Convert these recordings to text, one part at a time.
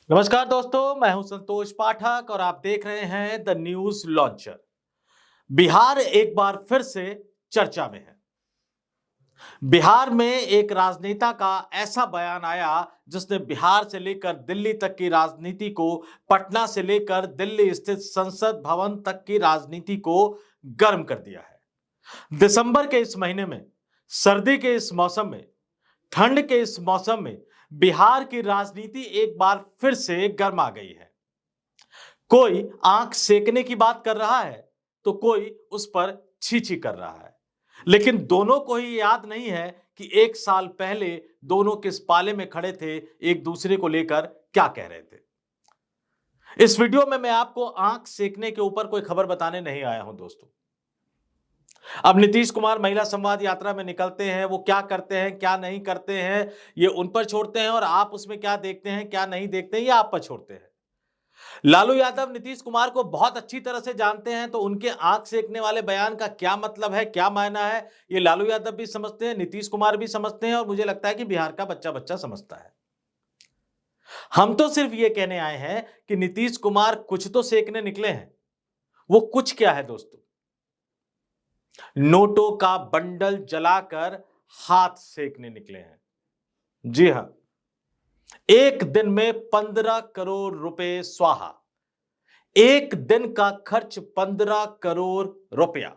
नमस्कार दोस्तों, मैं हूं संतोष पाठक और आप देख रहे हैं द न्यूज लॉन्चर। बिहार एक बार फिर से चर्चा में है। बिहार में एक राजनेता का ऐसा बयान आया जिसने बिहार से लेकर दिल्ली तक की राजनीति को, पटना से लेकर दिल्ली स्थित संसद भवन तक की राजनीति को गर्म कर दिया है। दिसंबर के इस महीने में, सर्दी के इस मौसम में, ठंड के इस मौसम में बिहार की राजनीति एक बार फिर से गर्मा गई है। कोई आंख सेकने की बात कर रहा है तो कोई उस पर छीछी कर रहा है। लेकिन दोनों को ही याद नहीं है कि एक साल पहले दोनों किस पाले में खड़े थे, एक दूसरे को लेकर क्या कह रहे थे। इस वीडियो में मैं आपको आंख सेकने के ऊपर कोई खबर बताने नहीं आया हूं दोस्तों। अब नीतीश कुमार महिला संवाद यात्रा में निकलते हैं, वो क्या करते हैं क्या नहीं करते हैं ये उन पर छोड़ते हैं, और आप उसमें क्या देखते हैं क्या नहीं देखते हैं ये आप पर छोड़ते हैं। लालू यादव नीतीश कुमार को बहुत अच्छी तरह से जानते हैं, तो उनके आंख सेकने वाले बयान का क्या मतलब है, क्या मायना है, ये लालू यादव भी समझते हैं, नीतीश कुमार भी समझते हैं, और मुझे लगता है कि बिहार का बच्चा बच्चा समझता है। हम तो सिर्फ ये कहने आए हैं कि नीतीश कुमार कुछ तो सेकने निकले हैं। वो कुछ क्या है दोस्तों? नोटों का बंडल जलाकर हाथ सेकने निकले हैं। जी हां, एक दिन में 15 करोड़ रुपए स्वाहा। एक दिन का खर्च 15 करोड़ रुपया।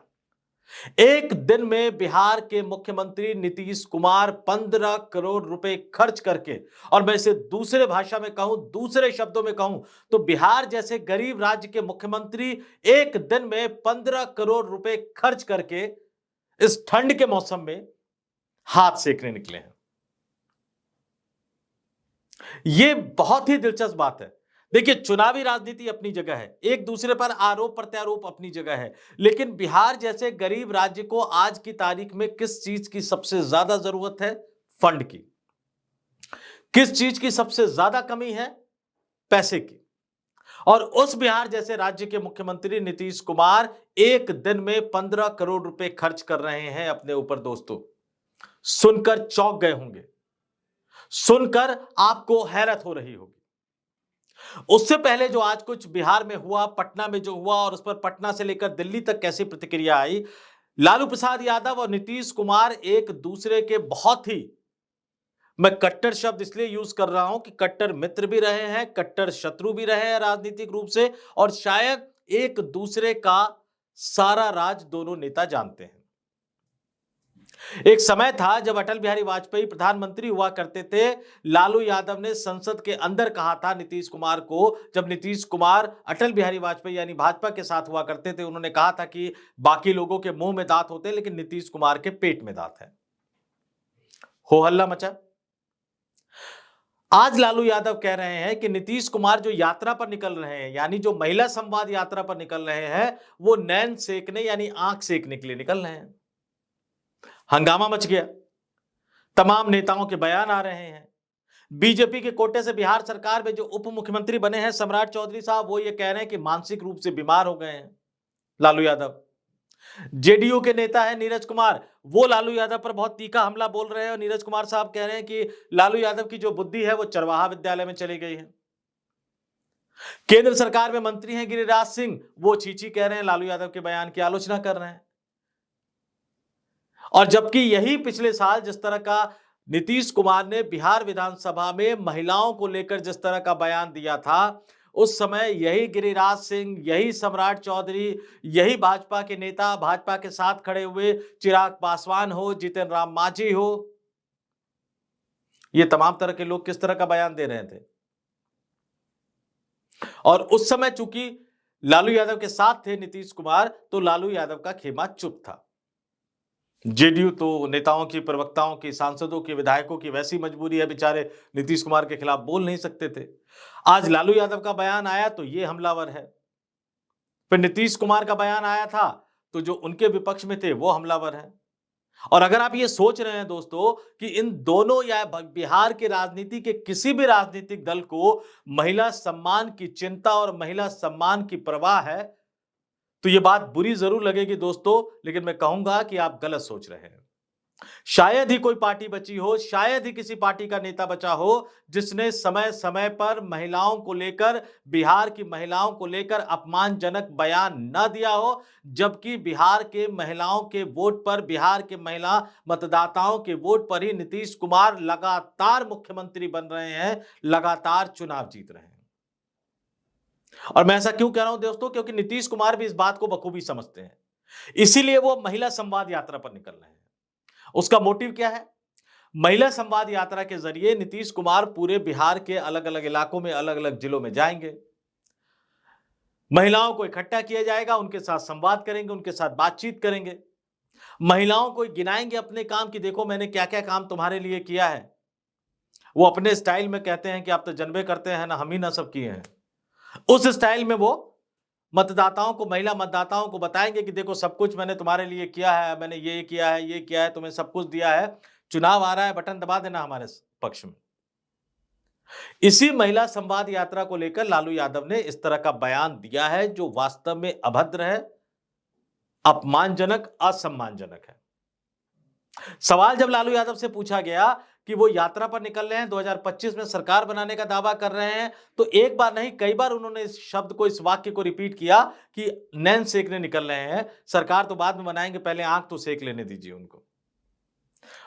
एक दिन में बिहार के मुख्यमंत्री नीतीश कुमार 15 करोड़ रुपए खर्च करके, और मैं इसे दूसरे भाषा में कहूं, दूसरे शब्दों में कहूं, तो बिहार जैसे गरीब राज्य के मुख्यमंत्री एक दिन में 15 करोड़ रुपए खर्च करके इस ठंड के मौसम में हाथ सेकने निकले हैं। यह बहुत ही दिलचस्प बात है। देखिए, चुनावी राजनीति अपनी जगह है, एक दूसरे पर आरोप प्रत्यारोप अपनी जगह है, लेकिन बिहार जैसे गरीब राज्य को आज की तारीख में किस चीज की सबसे ज्यादा जरूरत है? फंड की। किस चीज की सबसे ज्यादा कमी है? पैसे की। और उस बिहार जैसे राज्य के मुख्यमंत्री नीतीश कुमार एक दिन में 15 करोड़ रुपए खर्च कर रहे हैं अपने ऊपर दोस्तों। सुनकर चौंक गए होंगे, सुनकर आपको हैरत हो रही होगी। उससे पहले जो आज कुछ बिहार में हुआ, पटना में जो हुआ, और उस पर पटना से लेकर दिल्ली तक कैसी प्रतिक्रिया आई। लालू प्रसाद यादव और नीतीश कुमार एक दूसरे के बहुत ही, मैं कट्टर शब्द इसलिए यूज कर रहा हूं कि कट्टर मित्र भी रहे हैं, कट्टर शत्रु भी रहे हैं राजनीतिक रूप से, और शायद एक दूसरे का सारा राज दोनों नेता जानते हैं। एक समय था जब अटल बिहारी वाजपेयी प्रधानमंत्री हुआ करते थे। लालू यादव ने संसद के अंदर कहा था नीतीश कुमार को, जब नीतीश कुमार अटल बिहारी वाजपेयी यानी भाजपा के साथ हुआ करते थे, उन्होंने कहा था कि बाकी लोगों के मुंह में दांत होते हैं लेकिन नीतीश कुमार के पेट में दांत है। हो हल्ला मचा। आज लालू यादव कह रहे हैं कि नीतीश कुमार जो यात्रा पर निकल रहे हैं, यानी जो महिला संवाद यात्रा पर निकल रहे हैं, वो नैन सेकने यानी आंख सेकने के लिए निकल रहे हैं। हंगामा मच गया, तमाम नेताओं के बयान आ रहे हैं। बीजेपी के कोटे से बिहार सरकार में जो उप मुख्यमंत्री बने हैं सम्राट चौधरी साहब, वो ये कह रहे हैं कि मानसिक रूप से बीमार हो गए हैं लालू यादव। जेडीयू के नेता है नीरज कुमार, वो लालू यादव पर बहुत तीखा हमला बोल रहे हैं, और नीरज कुमार साहब कह रहे हैं कि लालू यादव की जो बुद्धि है वो चरवाहा विद्यालय में चली गई है। केंद्र सरकार में मंत्री हैं गिरिराज सिंह, वो चीची कह रहे हैं, लालू यादव के बयान की आलोचना कर रहे हैं। और जबकि यही पिछले साल जिस तरह का नीतीश कुमार ने बिहार विधानसभा में महिलाओं को लेकर जिस तरह का बयान दिया था, उस समय यही गिरिराज सिंह, यही सम्राट चौधरी, यही भाजपा के नेता, भाजपा के साथ खड़े हुए चिराग पासवान हो, जीतन राम मांझी हो, ये तमाम तरह के लोग किस तरह का बयान दे रहे थे। और उस समय चूंकि लालू यादव के साथ थे नीतीश कुमार, तो लालू यादव का खेमा चुप था। जेडीयू तो नेताओं की, प्रवक्ताओं की, सांसदों की, विधायकों की वैसी मजबूरी है, बेचारे नीतीश कुमार के खिलाफ बोल नहीं सकते थे। आज लालू यादव का बयान आया तो ये हमलावर है, फिर नीतीश कुमार का बयान आया था तो जो उनके विपक्ष में थे वो हमलावर है। और अगर आप ये सोच रहे हैं दोस्तों कि इन दोनों या बिहार की राजनीति के किसी भी राजनीतिक दल को महिला सम्मान की चिंता और महिला सम्मान की परवाह है, तो ये बात बुरी जरूर लगेगी दोस्तों, लेकिन मैं कहूंगा कि आप गलत सोच रहे हैं। शायद ही कोई पार्टी बची हो, शायद ही किसी पार्टी का नेता बचा हो जिसने समय समय पर महिलाओं को लेकर, बिहार की महिलाओं को लेकर अपमानजनक बयान न दिया हो, जबकि बिहार के महिलाओं के वोट पर, बिहार के महिला मतदाताओं के वोट पर ही नीतीश कुमार लगातार मुख्यमंत्री बन रहे हैं, लगातार चुनाव जीत रहे हैं। और मैं ऐसा क्यों कह रहा हूं दोस्तों? क्योंकि नीतीश कुमार भी इस बात को बखूबी समझते हैं, इसीलिए वो महिला संवाद यात्रा पर निकल रहे हैं। उसका मोटिव क्या है? महिला संवाद यात्रा के जरिए नीतीश कुमार पूरे बिहार के अलग अलग इलाकों में, अलग अलग जिलों में जाएंगे, महिलाओं को इकट्ठा किया जाएगा, उनके साथ संवाद करेंगे, उनके साथ बातचीत करेंगे, महिलाओं को गिनाएंगे अपने काम की, देखो मैंने क्या क्या काम तुम्हारे लिए किया है। वो अपने स्टाइल में कहते हैं कि आप तो जनबे करते हैं ना, हम ही ना सब किए हैं। उस स्टाइल में वो मतदाताओं को, महिला मतदाताओं को बताएंगे कि देखो सब कुछ मैंने तुम्हारे लिए किया है, मैंने ये किया है, ये किया है, तुम्हें सब कुछ दिया है, चुनाव आ रहा है, बटन दबा देना हमारे पक्ष में। इसी महिला संवाद यात्रा को लेकर लालू यादव ने इस तरह का बयान दिया है जो वास्तव में अभद्र है, अपमानजनक, असम्मानजनक है। सवाल जब लालू यादव से पूछा गया कि वो यात्रा पर निकल रहे हैं, 2025 में सरकार बनाने का दावा कर रहे हैं, तो एक बार नहीं कई बार उन्होंने इस शब्द को, इस वाक्य को रिपीट किया कि नैन सेकने निकल रहे हैं, सरकार तो बाद में बनाएंगे, पहले आंख तो सेक लेने दीजिए उनको।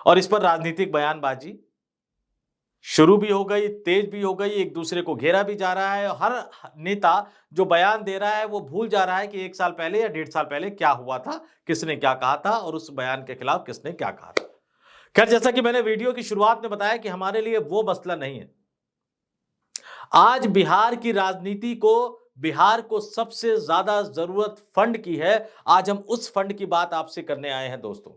और इस पर राजनीतिक बयानबाजी शुरू भी हो गई, तेज भी हो गई, एक दूसरे को घेरा भी जा रहा है। हर नेता जो बयान दे रहा है वो भूल जा रहा है कि 1 साल पहले या 1.5 साल पहले क्या हुआ था, किसने क्या कहा था और उस बयान के खिलाफ किसने क्या कहा था। खैर, जैसा कि मैंने वीडियो की शुरुआत में बताया कि हमारे लिए वो मसला नहीं है। आज बिहार की राजनीति को, बिहार को सबसे ज्यादा जरूरत फंड की है। आज हम उस फंड की बात आपसे करने आए हैं दोस्तों।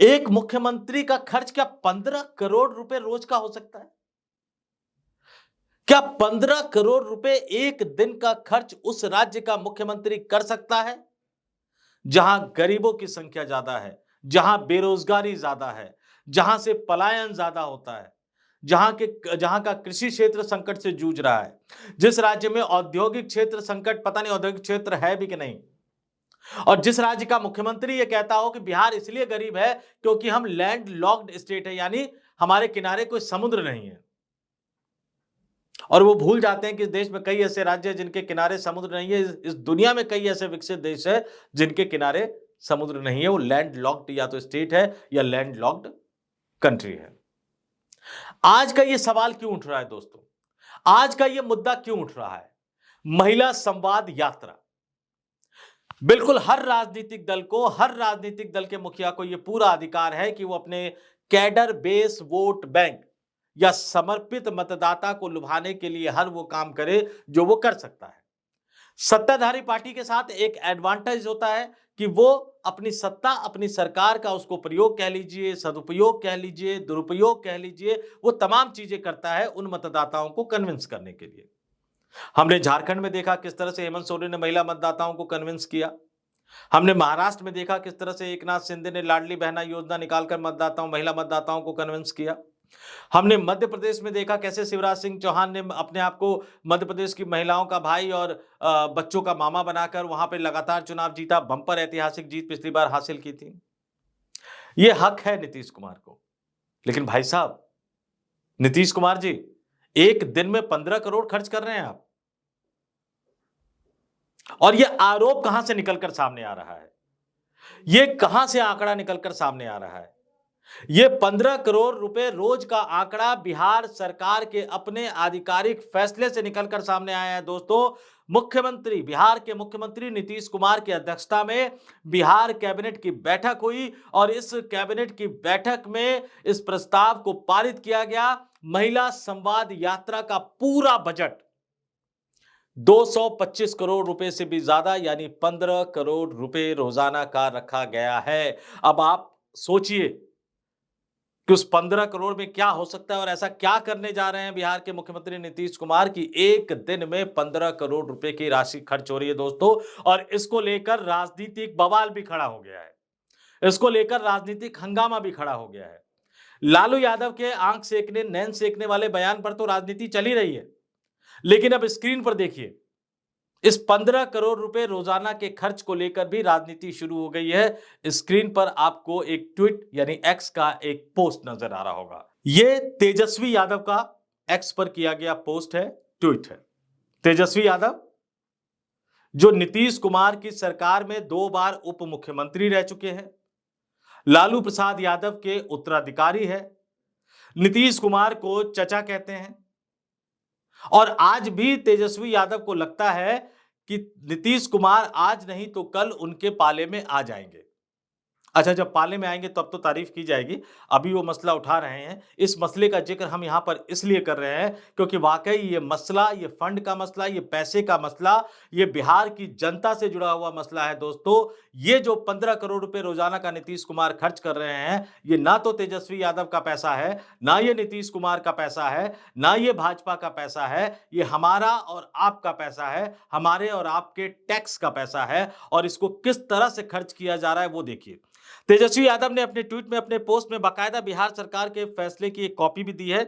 एक मुख्यमंत्री का खर्च क्या 15 करोड़ रुपए रोज का हो सकता है? क्या 15 करोड़ रुपए एक दिन का खर्च उस राज्य का मुख्यमंत्री कर सकता है जहां गरीबों की संख्या ज्यादा है, जहां बेरोजगारी ज्यादा है, जहां से पलायन ज्यादा होता है, जहां का कृषि क्षेत्र संकट से जूझ रहा है, जिस राज्य में औद्योगिक क्षेत्र संकट, पता नहीं औद्योगिक क्षेत्र है भी कि नहीं, और जिस राज्य का मुख्यमंत्री ये कहता हो कि बिहार इसलिए गरीब है क्योंकि हम लैंड लॉक्ड स्टेट है, यानी हमारे किनारे कोई समुद्र नहीं है। और वो भूल जाते हैं कि इस देश में कई ऐसे राज्य हैं जिनके किनारे समुद्र नहीं है। इस दुनिया में कई ऐसे विकसित देश है जिनके किनारे समुद्र नहीं है। वो लैंड लॉक्ड या तो स्टेट है या लैंड लॉक्ड कंट्री है। आज का ये सवाल क्यों उठ रहा है दोस्तों? आज का ये मुद्दा क्यों उठ रहा है? महिला संवाद यात्रा। बिल्कुल हर राजनीतिक दल को, हर राजनीतिक दल के मुखिया को यह पूरा अधिकार है कि वो अपने कैडर बेस वोट बैंक या समर्पित मतदाता को लुभाने के लिए हर वो काम करे जो वो कर सकता है। सत्ताधारी पार्टी के साथ एक एडवांटेज होता है कि वो अपनी सत्ता, अपनी सरकार का उसको प्रयोग कह लीजिए, सदुपयोग कह लीजिए, दुरुपयोग कह लीजिए, वो तमाम चीजें करता है उन मतदाताओं को कन्विंस करने के लिए। हमने झारखंड में देखा किस तरह से हेमंत सोरेन ने महिला मतदाताओं को कन्विंस किया। हमने महाराष्ट्र में देखा किस तरह से एकनाथ शिंदे ने लाडली बहना योजना निकालकर मतदाताओं, महिला मतदाताओं को कन्विंस किया। हमने मध्य प्रदेश में देखा कैसे शिवराज सिंह चौहान ने अपने आप को मध्य प्रदेश की महिलाओं का भाई और बच्चों का मामा बनाकर वहां पे लगातार चुनाव जीता, बम्पर ऐतिहासिक जीत पिछली बार हासिल की थी। यह हक है नीतीश कुमार को। लेकिन भाई साहब, नीतीश कुमार जी, एक दिन में 15 करोड़ खर्च कर रहे हैं आप, और यह आरोप कहां से निकलकर सामने आ रहा है? यह कहां से आंकड़ा निकलकर सामने आ रहा है? ये 15 करोड़ रुपए रोज का आंकड़ा बिहार सरकार के अपने आधिकारिक फैसले से निकलकर सामने आया है दोस्तों। मुख्यमंत्री, बिहार के मुख्यमंत्री नीतीश कुमार की अध्यक्षता में बिहार कैबिनेट की बैठक हुई और इस कैबिनेट की बैठक में इस प्रस्ताव को पारित किया गया। महिला संवाद यात्रा का पूरा बजट 225 करोड़ रुपए से भी ज्यादा, यानी 15 करोड़ रुपए रोजाना का रखा गया है। अब आप सोचिए कि उस 15 करोड़ में क्या हो सकता है और ऐसा क्या करने जा रहे हैं बिहार के मुख्यमंत्री नीतीश कुमार की एक दिन में 15 करोड़ रुपए की राशि खर्च हो रही है दोस्तों। और इसको लेकर राजनीतिक बवाल भी खड़ा हो गया है, इसको लेकर राजनीतिक हंगामा भी खड़ा हो गया है। लालू यादव के आंख सेकने, नैन सेकने वाले बयान पर तो राजनीति चल ही रही है, लेकिन अब स्क्रीन पर देखिए इस 15 करोड़ रुपए रोजाना के खर्च को लेकर भी राजनीति शुरू हो गई है। स्क्रीन पर आपको एक ट्वीट यानी एक्स का एक पोस्ट नजर आ रहा होगा। यह तेजस्वी यादव का एक्स पर किया गया पोस्ट है, ट्वीट है। तेजस्वी यादव जो नीतीश कुमार की सरकार में 2 बार उप मुख्यमंत्री रह चुके हैं, लालू प्रसाद यादव के उत्तराधिकारी है, नीतीश कुमार को चचा कहते हैं और आज भी तेजस्वी यादव को लगता है कि नीतीश कुमार आज नहीं तो कल उनके पाले में आ जाएंगे। अच्छा, जब पाले में आएंगे तब तो तारीफ की जाएगी, अभी वो मसला उठा रहे हैं। इस मसले का जिक्र हम यहां पर इसलिए कर रहे हैं क्योंकि वाकई ये मसला, ये फंड का मसला, ये पैसे का मसला, ये बिहार की जनता से जुड़ा हुआ मसला है। दोस्तों, ये जो 15 करोड़ रुपए रोजाना का नीतीश कुमार खर्च कर रहे हैं, ये ना तो तेजस्वी यादव का पैसा है, ना ये नीतीश कुमार का पैसा है, ना ये भाजपा का पैसा है, ये हमारा और आपका पैसा है, हमारे और आपके टैक्स का पैसा है। और इसको किस तरह से खर्च किया जा रहा है वो देखिए। तेजस्वी यादव ने अपने ट्वीट में, अपने पोस्ट में बाकायदा बिहार सरकार के फैसले की एक कॉपी भी दी है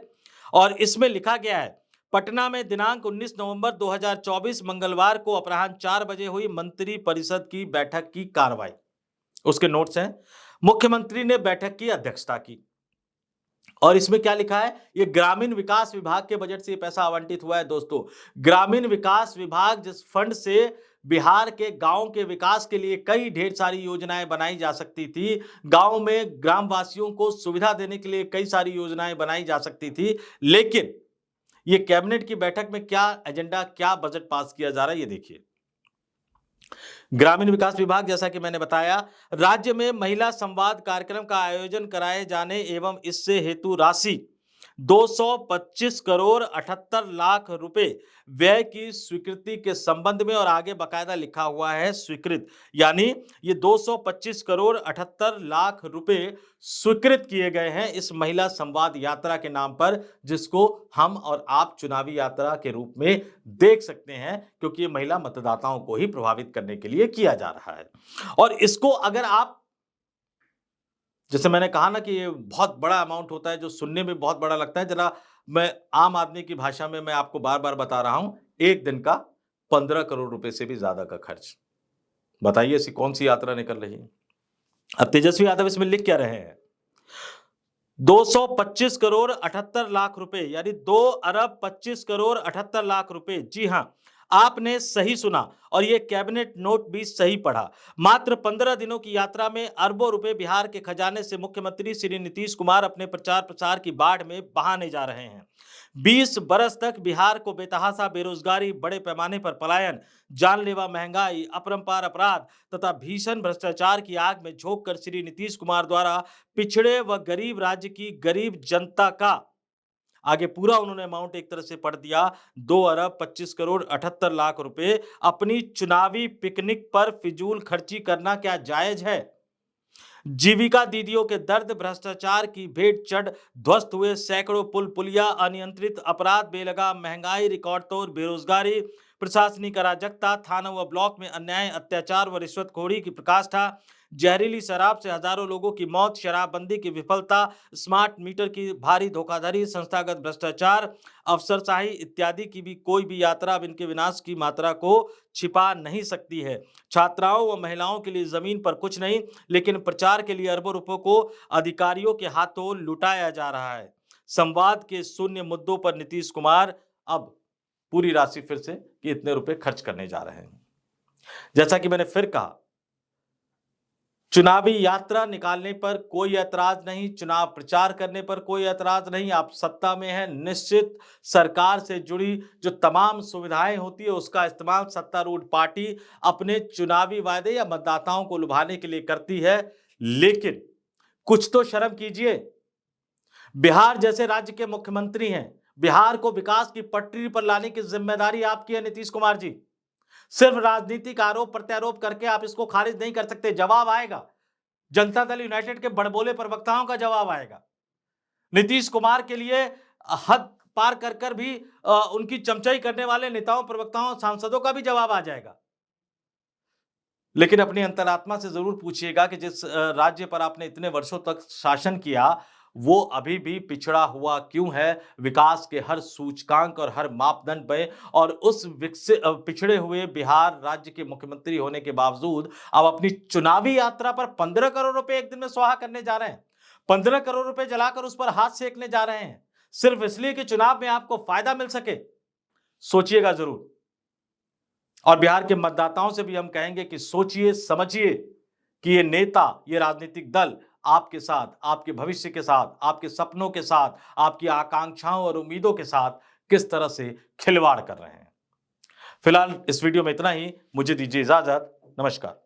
और इसमें लिखा गया है, पटना में दिनांक 19 नवंबर 2024 मंगलवार को अपराह्न 4 बजे हुई मंत्री परिषद की बैठक की कार्रवाई। उसके नोट्स हैं, मुख्यमंत्री ने बैठक की अध्यक्षता की और इसमें क्या लिखा है, ये ग्रामीण विकास विभाग के बजट से ये पैसा आवंटित हुआ है। दोस्तों, ग्रामीण विकास विभाग जिस फंड से बिहार के गांव के विकास के लिए कई ढेर सारी योजनाएं बनाई जा सकती थी, गांव में ग्रामवासियों को सुविधा देने के लिए कई सारी योजनाएं बनाई जा सकती थी, लेकिन ये कैबिनेट की बैठक में क्या एजेंडा, क्या बजट पास किया जा रहा है ये देखिए। ग्रामीण विकास विभाग, जैसा कि मैंने बताया, राज्य में महिला संवाद कार्यक्रम का आयोजन कराए जाने एवं इससे हेतु राशि 225 करोड़ 78 लाख रुपए व्यय की स्वीकृति के संबंध में, और आगे बकायदा लिखा हुआ है स्वीकृत, यानी ये 225 करोड़ 78 लाख रुपए स्वीकृत किए गए हैं इस महिला संवाद यात्रा के नाम पर, जिसको हम और आप चुनावी यात्रा के रूप में देख सकते हैं क्योंकि ये महिला मतदाताओं को ही प्रभावित करने के लिए किया जा रहा है। और इसको अगर आप, जैसे मैंने कहा ना कि ये बहुत बड़ा अमाउंट होता है जो सुनने में बहुत बड़ा लगता है, जरा मैं आम आदमी की भाषा में मैं आपको बार बार बता रहा हूं, एक दिन का 15 करोड़ रुपए से भी ज्यादा का खर्च। बताइए ऐसी कौन सी यात्रा निकल रही है। अब तेजस्वी यादव इसमें लिख क्या रहे हैं, 225 करोड़ 78 लाख रुपए, यानी 2 अरब 25 करोड़ 78 लाख रुपए। जी हां, आपने सही सुना और यह कैबिनेट नोट भी सही पढ़ा। मात्र 15 दिनों की यात्रा में अरबों रुपए बिहार के खजाने से मुख्यमंत्री श्री नीतीश कुमार अपने प्रचार प्रसार की बाढ़ में बहाने जा रहे हैं। 20 बरस तक बिहार को बेतहाशा बेरोजगारी, बड़े पैमाने पर पलायन, जानलेवा महंगाई, अपरंपार अपराध तथा भीषण भ्रष्टाचार की आग में झोंककर श्री नीतीश कुमार द्वारा पिछड़े व गरीब राज्य की गरीब जनता का, आगे पूरा उन्होंने अमाउंट एक तरह से पढ़ दिया, 2 अरब 25 करोड़ 78 लाख रुपए अपनी चुनावी पिकनिक पर फिजूल खर्ची करना क्या जायज है। जीविका दीदियों के दर्द, भ्रष्टाचार की भेंट चढ़ ध्वस्त हुए सैकड़ों पुल पुलिया, अनियंत्रित अपराध, बेलगाम महंगाई, रिकॉर्ड तोड़ बेरोजगारी, प्रशासनिक अराजकता, थानों व ब्लॉक में अन्याय, अत्याचार व रिश्वतखोरी की प्रकाष्ठा, जहरीली शराब से हजारों लोगों की मौत, शराबबंदी की विफलता, स्मार्ट मीटर की भारी धोखाधड़ी, संस्थागत भ्रष्टाचार, अफसरशाही इत्यादि की भी कोई भी यात्रा अब इनके विनाश की मात्रा को छिपा नहीं सकती है। छात्राओं व महिलाओं के लिए जमीन पर कुछ नहीं, लेकिन प्रचार के लिए अरबों रुपयों को अधिकारियों के हाथों लुटाया जा रहा है। संवाद के शून्य मुद्दों पर नीतीश कुमार अब पूरी राशि फिर से कि इतने रुपए खर्च करने जा रहे हैं। जैसा कि मैंने फिर कहा, चुनावी यात्रा निकालने पर कोई ऐतराज नहीं, चुनाव प्रचार करने पर कोई ऐतराज नहीं, आप सत्ता में हैं, निश्चित सरकार से जुड़ी जो तमाम सुविधाएं होती है उसका इस्तेमाल सत्तारूढ़ पार्टी अपने चुनावी वायदे या मतदाताओं को लुभाने के लिए करती है, लेकिन कुछ तो शर्म कीजिए। बिहार जैसे राज्य के मुख्यमंत्री हैं, बिहार को विकास की पटरी पर लाने की जिम्मेदारी आपकी है नीतीश कुमार जी। सिर्फ राजनीतिक आरोप प्रत्यारोप करके आप इसको खारिज नहीं कर सकते, जवाब आएगा। जनता दल यूनाइटेड के बड़बोले प्रवक्ताओं का जवाब आएगा। नीतीश कुमार के लिए हद पार कर कर भी उनकी चमचाई करने वाले नेताओं, प्रवक्ताओं, सांसदों का भी जवाब आ जाएगा। लेकिन अपनी अंतरात्मा से जरूर पूछिएगा कि जिस राज्य पर आपने इतने वर्षों तक शासन किया, वो अभी भी पिछड़ा हुआ क्यों है विकास के हर सूचकांक और हर मापदंड पे, और उस विकसित पिछड़े हुए बिहार राज्य के मुख्यमंत्री होने के बावजूद अब अपनी चुनावी यात्रा पर 15 करोड़ रुपए एक दिन में स्वाहा करने जा रहे हैं। 15 करोड़ रुपए जलाकर उस पर हाथ सेकने जा रहे हैं, सिर्फ इसलिए कि चुनाव में आपको फायदा मिल सके। सोचिएगा जरूर। और बिहार के मतदाताओं से भी हम कहेंगे कि सोचिए समझिए कि ये नेता, ये राजनीतिक दल आपके साथ, आपके भविष्य के साथ, आपके सपनों के साथ, आपकी आकांक्षाओं और उम्मीदों के साथ किस तरह से खिलवाड़ कर रहे हैं। फिलहाल इस वीडियो में इतना ही। मुझे दीजिए इजाजत। नमस्कार।